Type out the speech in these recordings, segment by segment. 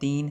3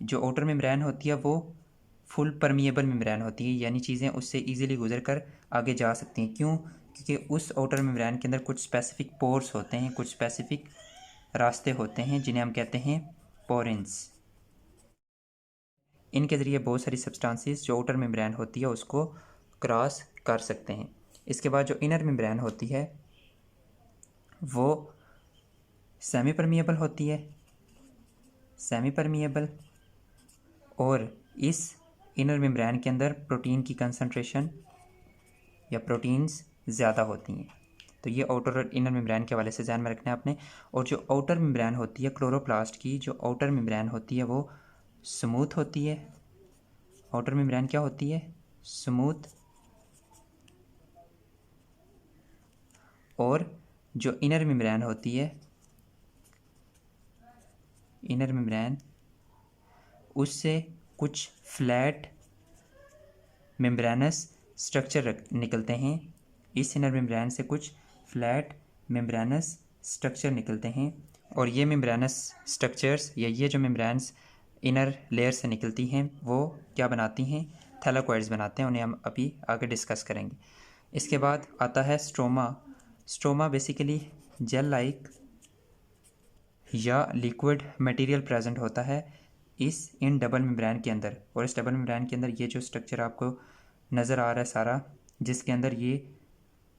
जो outer membrane होती है वो फुल परमिएबल मेम्ब्रेन होती है, यानी चीज़ें उससे इजीली गुजर कर आगे जा सकती हैं। क्यों? क्योंकि उस आउटर मेम्ब्रेन के अंदर कुछ स्पेसिफिक पोर्स होते हैं, कुछ स्पेसिफिक रास्ते होते हैं जिन्हें हम कहते हैं पोरेंस। इनके ज़रिए बहुत सारी सब्सटेंसेस जो आउटर मेम्ब्रेन होती है उसको क्रॉस कर सकते हैं। इसके बाद जो इनर मेम्ब्रेन होती है वो सेमी परमिएबल होती है, सेमी परमिएबल, और इस इनर मेम्ब्रेन के अंदर प्रोटीन की कंसंट्रेशन या प्रोटीन्स ज़्यादा होती हैं। तो ये आउटर और इनर मेम्ब्रेन के हवाले से ध्यान में रखना है आपने। और जो आउटर मेम्ब्रेन होती है क्लोरोप्लास्ट की, जो आउटर मेम्ब्रेन होती है वो स्मूथ होती है। आउटर मेम्ब्रेन क्या होती है? स्मूथ। और जो इनर मेम्ब्रेन होती है, इनर मेम्ब्रेन, उससे कुछ फ्लैट मेम्ब्रेनस स्ट्रक्चर निकलते हैं। इस इनर मेम्ब्रेन से कुछ फ्लैट मेम्ब्रेनस स्ट्रक्चर निकलते हैं, और ये मेम्ब्रेनस स्ट्रक्चर्स या ये जो मेम्ब्रेन्स इनर लेयर से निकलती हैं वो क्या बनाती हैं? थैलाकॉइड्स बनाते हैं। उन्हें हम अभी आगे डिस्कस करेंगे। इसके बाद आता है stroma. Stroma basically gel like या लिक्विड मटेरियल प्रेजेंट होता है इन डबल मेम्ब्रेन के अंदर। और इस डबल मेम्ब्रेन के अंदर ये जो स्ट्रक्चर आपको नज़र आ रहा है सारा, जिसके अंदर ये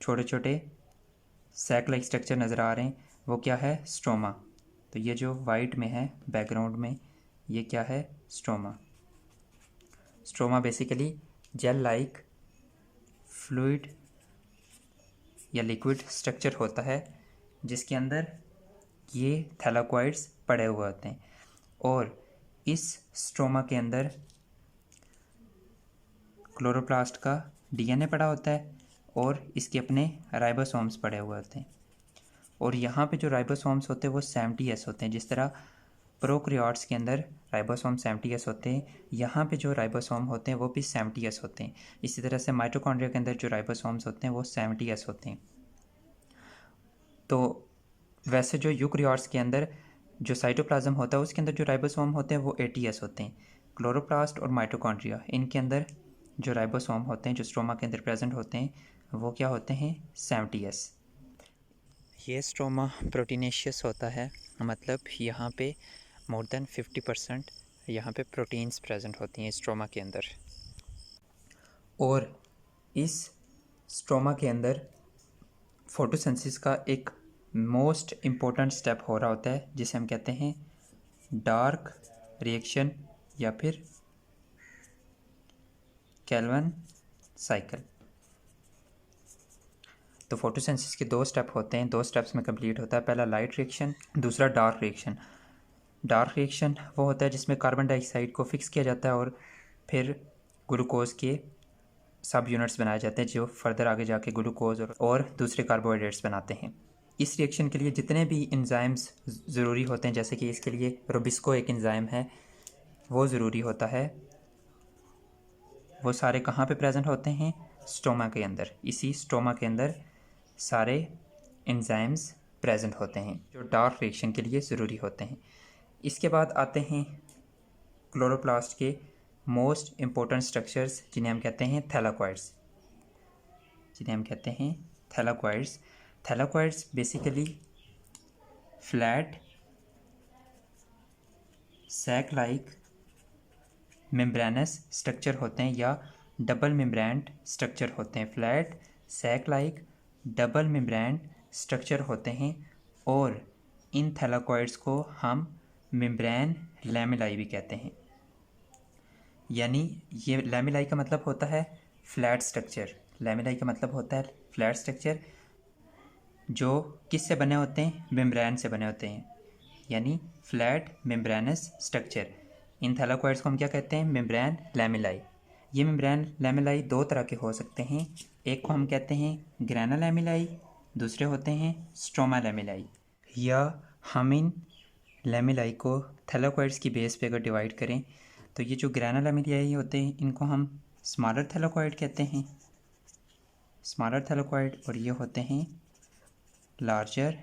छोटे छोटे सैक लाइक स्ट्रक्चर नज़र आ रहे हैं, वो क्या है? स्ट्रोमा। तो ये जो वाइट में है बैकग्राउंड में, ये क्या है? Stroma. Stroma basically gel like fluid या लिक्विड स्ट्रक्चर होता है जिसके अंदर ये थैलाकॉइड्स पड़े हुए होते हैं। और इस स्ट्रोमा के अंदर क्लोरोप्लास्ट का डीएनए पड़ा होता है और इसके अपने राइबोसोम्स पड़े हुए होते हैं। और यहाँ पे जो राइबोसोम्स होते हैं वो 70S होते हैं। जिस तरह प्रोकैरियोट्स के अंदर राइबोसोम 70S होते हैं, यहाँ पे जो राइबोसोम होते हैं वो भी 70S होते हैं। इसी तरह से माइटोकॉन्ड्रिया के अंदर जो राइबोसोम्स होते हैं वो 70S होते हैं। तो वैसे जो यूकैरियोट्स के अंदर जो साइटोप्लाज्म होता है उसके अंदर जो राइबोसोम होते हैं वो 80S होते हैं। क्लोरोप्लास्ट और माइटोकॉन्ड्रिया, इनके अंदर जो राइबोसोम होते हैं जो स्ट्रोमा के अंदर प्रेजेंट होते हैं वो क्या होते हैं? 70S। ये स्ट्रोमा प्रोटीनेशियस होता है, मतलब यहाँ पे मोर देन 50% यहाँ पे प्रोटीन्स प्रेजेंट होती हैं स्ट्रोमा के अंदर। और इस स्ट्रोमा के अंदर फोटोसिंथेसिस का एक मोस्ट इम्पोर्टेंट स्टेप हो रहा होता है जिसे हम कहते हैं डार्क रिएक्शन या फिर कैल्विन साइकिल। तो फोटोसिंथेसिस के 2 स्टेप होते हैं, 2 स्टेप्स में कंप्लीट होता है। पहला लाइट रिएक्शन, दूसरा डार्क रिएक्शन। डार्क रिएक्शन वो होता है जिसमें कार्बन डाइऑक्साइड को फिक्स किया जाता है और फिर ग्लूकोज के सब यूनिट्स बनाए जाते हैं जो फर्दर आगे जाके ग्लूकोज और दूसरे कार्बोहाइड्रेट्स बनाते हैं। इस रिएक्शन के लिए जितने भी एंजाइम्स ज़रूरी होते हैं, जैसे कि इसके लिए रोबिस्को एक एंजाइम है वो ज़रूरी होता है, वो सारे कहाँ पे प्रेजेंट होते हैं? स्टोमा के अंदर। इसी स्टोमा के अंदर सारे एंजाइम्स प्रेजेंट होते हैं जो डार्क रिएक्शन के लिए ज़रूरी होते हैं। इसके बाद आते हैं क्लोरोप्लास्ट के मोस्ट इम्पोर्टेंट स्ट्रक्चर्स जिन्हें हम कहते हैं थैलाकॉइड्स, जिन्हें हम कहते हैं thylakoids. Thylakoids basically flat sac like membranous structure होते हैं या डबल मेम्ब्रेन्ड स्ट्रक्चर होते हैं। Flat sac like double membraned structure होते हैं और इन थैलाकॉइड्स को हम मेम्ब्रेन लैमेलाई भी कहते हैं। यानी ये लैमेलाई का मतलब होता है फ्लैट स्ट्रक्चर। लैमेलाई का मतलब होता है फ्लैट स्ट्रक्चर जो किस से बने होते हैं? मेम्ब्रेन से बने होते हैं, यानी फ्लैट मेम्ब्रेनस स्ट्रक्चर। इन थैलाकॉइड्स को हम क्या कहते हैं? मेम्ब्रेन लैमेलाई। ये मेम्ब्रेन लैमेलाई 2 तरह के हो सकते हैं। एक को हम कहते हैं ग्रेना लैमेलाई, दूसरे होते हैं स्ट्रोमा लैमेलाई। या हम इन लैमेलाई को थैलाकॉइड्स की बेस पे अगर डिवाइड करें तो ये जो ग्रेना लैमेलाई होते हैं इनको हम स्मॉलर थैलाकॉइड कहते हैं, स्मॉलर थैलाकॉइड, और ये होते हैं larger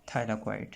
thylakoid.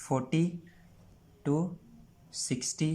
40 to 60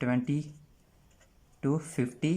20 to 50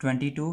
20 to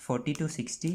40 to 60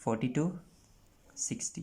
40 to 60۔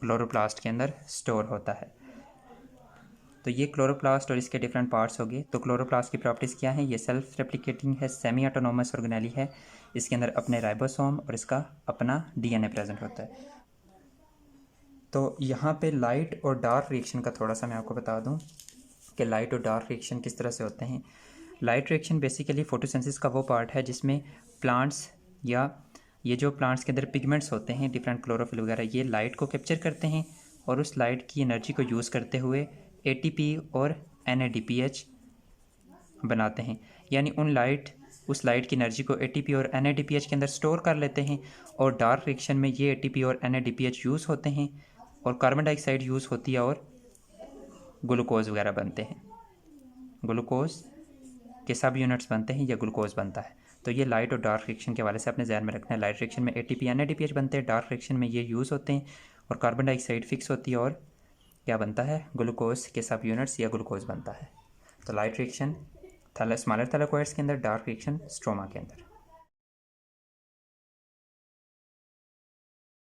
Chloroplast के अंदर स्टोर होता है। तो ये क्लोरोप्लास्ट और इसके डिफरेंट पार्ट्स हो गए। तो क्लोरोप्लास्ट की प्रॉपर्टीज़ क्या हैं? ये सेल्फ रेप्लिकेटिंग है, सेमी ऑटोनोमस ऑर्गेनेली है, इसके अंदर अपने राइबोसोम और इसका अपना डीएनए प्रेजेंट होता है। तो यहाँ पे लाइट और डार्क रिएक्शन का थोड़ा सा मैं आपको बता दूँ कि लाइट और डार्क रिएक्शन किस तरह से होते हैं। लाइट रिएक्शन बेसिकली फोटोसिंथेसिस का वो पार्ट है जिसमें प्लांट्स या ये जो प्लांट्स के अंदर पिगमेंट्स होते हैं, डिफरेंट क्लोरोफिल वगैरह, ये लाइट को कैप्चर करते हैं और उस लाइट की एनर्जी को यूज़ करते हुए एटीपी और एनएडीपीएच बनाते हैं। यानी उस लाइट की एनर्जी को एटीपी और एनएडीपीएच के अंदर स्टोर कर लेते हैं और डार्क रिएक्शन में ये एटीपी और एनएडीपीएच यूज़ होते हैं और कार्बन डाइऑक्साइड यूज़ होती है और ग्लूकोज वगैरह बनते हैं। ग्लूकोज के सब यूनिट्स बनते हैं या ग्लूकोज बनता है। तो ये लाइट और डार्क रिएक्शन के हवाले से अपने ध्यान में रखना है। लाइट रिएक्शन में एटीपी एनएडीपीएच बनते हैं, डार्क रिएक्शन में ये यूज़ होते हैं और कार्बन डाइऑक्साइड फिक्स होती है और क्या बनता है? ग्लूकोज के सब यूनिट्स या ग्लूकोज बनता है। तो लाइट रिएक्शन स्मॉलर थैलेकोइड्स के अंदर, डार्क रिएक्शन स्ट्रोमा के अंदर।